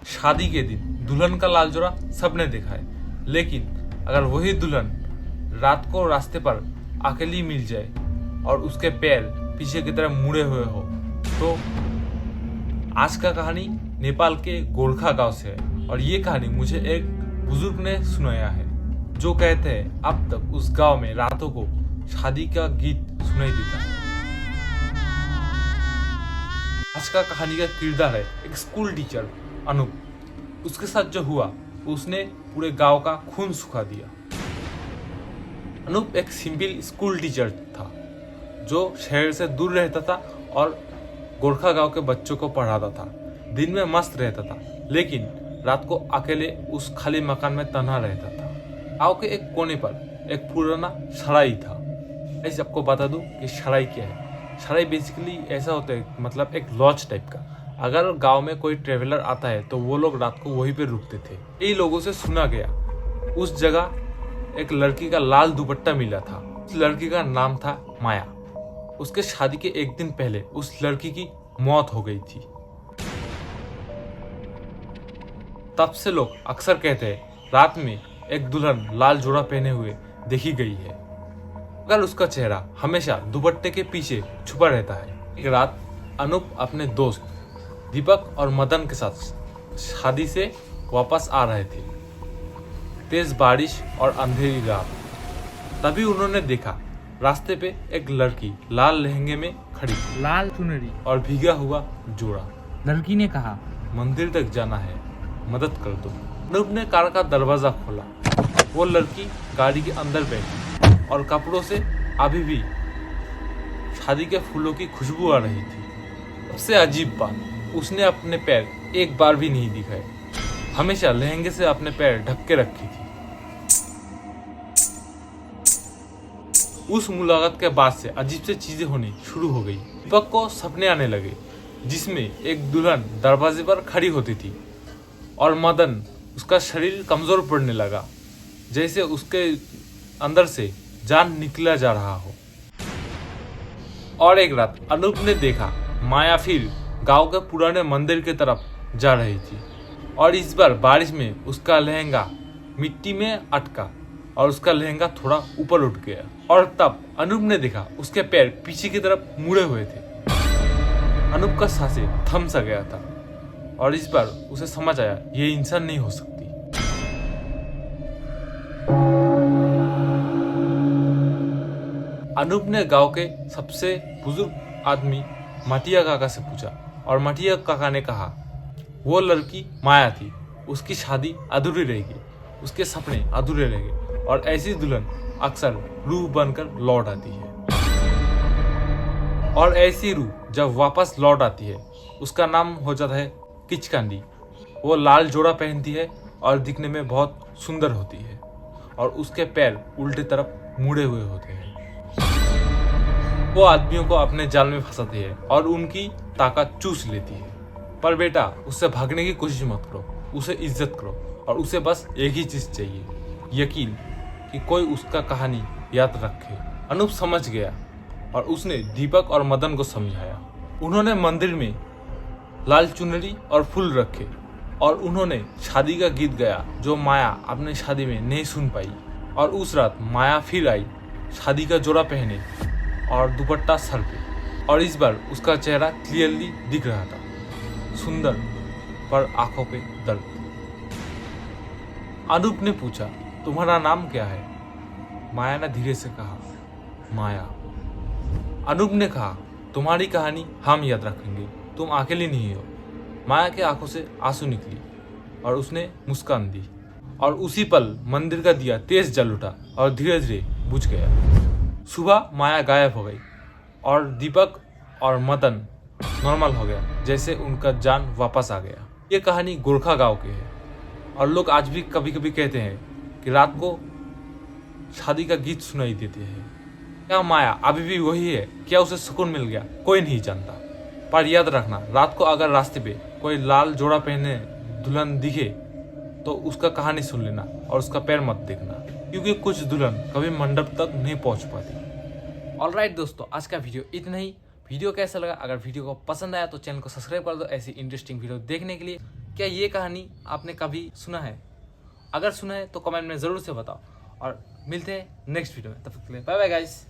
शादी के दिन दुल्हन का लाल जोड़ा सबने देखा है, लेकिन अगर वही दुल्हन रात को रास्ते पर अकेली मिल जाए और उसके पैर पीछे की तरफ मुड़े हुए हो, तो आज का कहानी नेपाल के गोरखा गांव से है। और ये कहानी मुझे एक बुजुर्ग ने सुनाया है, जो कहते हैं अब तक उस गांव में रातों को शादी का गीत सुनाई देता है। आज का कहानी का किरदार है एक स्कूल टीचर अनूप। उसके साथ जो हुआ उसने पूरे गांव का खून सुखा दिया। अनूप एक सिंपल स्कूल टीचर था जो शहर से दूर रहता था और गोरखा गांव के बच्चों को पढ़ाता था। दिन में मस्त रहता था, लेकिन रात को अकेले उस खाली मकान में तन्हा रहता था। गांव के एक कोने पर एक पुराना सराय था। ऐसे आपको बता दूं कि सराय क्या है। सराय बेसिकली ऐसा होता है, मतलब एक लॉज टाइप का। अगर गांव में कोई ट्रेवलर आता है तो वो लोग रात को वहीं पे रुकते थे। कई लोगों से सुना गया उस जगह एक लड़की का लाल दुपट्टा मिला था। उस लड़की का नाम था माया। उसके शादी के एक दिन पहले उस लड़की की मौत हो गई थी। तब से लोग अक्सर कहते हैं रात में एक दुल्हन लाल जोड़ा पहने हुए देखी गई है, मगर उसका चेहरा हमेशा दुपट्टे के पीछे छुपा रहता है। एक रात अनूप अपने दोस्त दीपक और मदन के साथ शादी से वापस आ रहे थे। तेज बारिश और अंधेरी रात। तभी उन्होंने देखा रास्ते पे एक लड़की लाल लहंगे में खड़ी, लाल चुनरी और भीगा हुआ जोड़ा। लड़की ने कहा, मंदिर तक जाना है, मदद कर दो। अनूप ने कार का दरवाजा खोला। वो लड़की गाड़ी के अंदर बैठी और कपड़ों से अभी भी शादी के फूलों की खुशबू आ रही थी। सबसे अजीब बात, उसने अपने पैर एक बार भी नहीं दिखाए। हमेशा लहंगे से अपने पैर ढक के रखी थी। उस मुलाकात के बाद से अजीब से चीजें होनी शुरू हो गई। दीपक को सपने आने लगे जिसमें एक दुल्हन दरवाजे पर खड़ी होती थी, और मदन उसका शरीर कमजोर पड़ने लगा, जैसे उसके अंदर से जान निकला जा रहा हो। और एक रात अनूप ने देखा माया फिर गांव के पुराने मंदिर की तरफ जा रही थी, और इस बार बारिश में उसका लहंगा मिट्टी में अटका और उसका लहंगा थोड़ा ऊपर उठ गया। और तब अनूप ने देखा उसके पैर पीछे की तरफ मुड़े हुए थे। अनूप का सांसें थम सा गया था, और इस बार उसे समझ आया ये इंसान नहीं हो सकती। अनूप ने गांव के सबसे बुजुर्ग आदमी मटिया काका से पूछा, और मटिया काका ने कहा वो लड़की माया थी, उसकी शादी अधूरी रहेगी, उसके सपने अधूरे रहेंगे, और ऐसी दुल्हन अक्सर रूह बनकर लौट आती है। और ऐसी रूह जब वापस लौट आती है उसका नाम हो जाता है किचकांडी। वो लाल जोड़ा पहनती है और दिखने में बहुत सुंदर होती है, और उसके पैर उल्टे तरफ मुड़े हुए होते हैं। वो आदमियों को अपने जाल में फंसाती है और उनकी ताकत चूस लेती है। पर बेटा, उससे भागने की कोशिश मत करो, उसे इज्जत करो, और उसे बस एक ही चीज चाहिए, यकीन कि कोई उसका कहानी याद रखे। अनूप समझ गया और उसने दीपक और मदन को समझाया। उन्होंने मंदिर में लाल चुनरी और फूल रखे, और उन्होंने शादी का गीत गाया जो माया अपने शादी में नहीं सुन पाई। और उस रात माया फिर आई, शादी का जोड़ा पहने और दुपट्टा सर पे, और इस बार उसका चेहरा क्लियरली दिख रहा था, सुंदर पर आंखों पे दर्द। अनूप ने पूछा, तुम्हारा नाम क्या है? माया ने धीरे से कहा, माया। अनूप ने कहा, तुम्हारी कहानी हम याद रखेंगे, तुम अकेली नहीं हो। माया के आंखों से आंसू निकली और उसने मुस्कान दी, और उसी पल मंदिर का दिया तेज जल उठा और धीरे धीरे बुझ गया। सुबह माया गायब हो गई और दीपक और मदन नॉर्मल हो गया, जैसे उनका जान वापस आ गया। ये कहानी गोरखा गांव की है, और लोग आज भी कभी कभी कहते हैं कि रात को शादी का गीत सुनाई देते हैं। क्या माया अभी भी वही है? क्या उसे सुकून मिल गया? कोई नहीं जानता। पर याद रखना, रात को अगर रास्ते पे कोई लाल जोड़ा पहने दुल्हन दिखे तो उसका कहानी सुन लेना और उसका पैर मत देखना, क्योंकि कुछ दुल्हन कभी मंडप तक नहीं पहुंच पाती। ऑलराइट दोस्तों, आज का वीडियो इतना ही। वीडियो कैसा लगा? अगर वीडियो को पसंद आया तो चैनल को सब्सक्राइब कर दो ऐसी इंटरेस्टिंग वीडियो देखने के लिए। क्या ये कहानी आपने कभी सुना है? अगर सुना है तो कमेंट में ज़रूर से बताओ और मिलते हैं नेक्स्ट वीडियो में। तब तक के लिए बाय बाय गाइस।